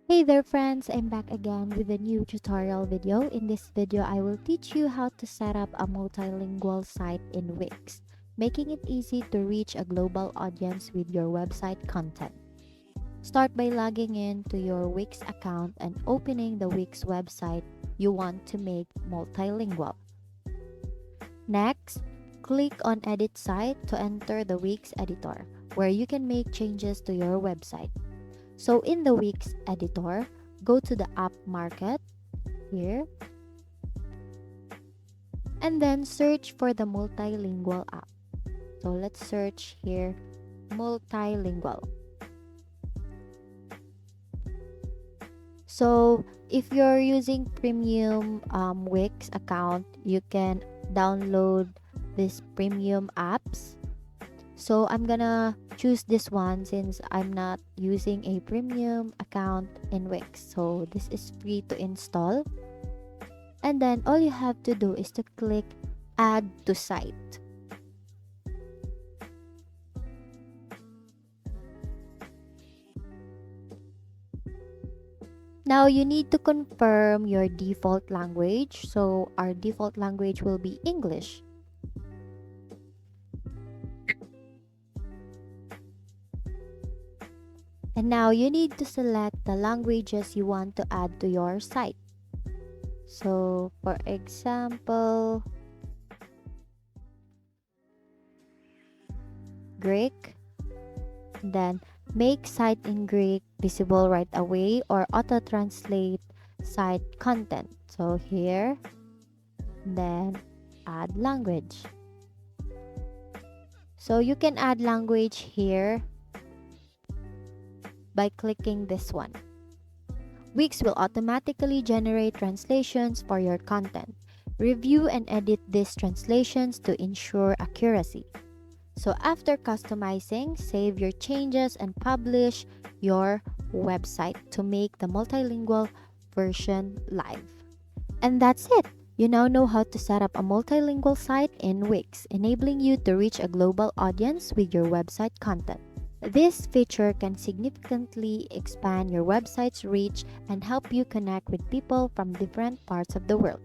Hey there friends, I'm back again with a new tutorial video. In this video, I will teach you how to set up a multilingual site in Wix, making it easy to reach a global audience with your website content. Start by logging in to your Wix account and opening the Wix website you want to make multilingual. Next, click on Edit Site to enter the Wix editor, where you can make changes to your website. So in the Wix editor, go to the app market here and then search for the multilingual app. So let's search here multilingual. So if you're using premium Wix account, you can download these premium apps. So I'm gonna choose this one since I'm not using a premium account in Wix. So this is free to install. And then all you have to do is to click add to site. Now you need to confirm your default language. So our default language will be English. And now you need to select the languages you want to add to your site. So for example, Greek, then make site in Greek visible right away or auto translate site content. So here, then add language. So you can add language here by clicking this one. Wix will automatically generate translations for your content. Review and edit these translations to ensure accuracy. So after customizing, save your changes and publish your website to make the multilingual version live. And that's it! You now know how to set up a multilingual site in Wix, enabling you to reach a global audience with your website content. This feature can significantly expand your website's reach and help you connect with people from different parts of the world.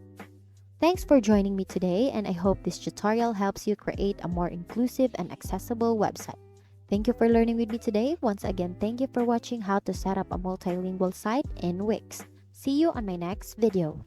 Thanks for joining me today, and I hope this tutorial helps you create a more inclusive and accessible website. Thank you for learning with me today. Once again, thank you for watching how to set up a multilingual site in Wix. See you on my next video.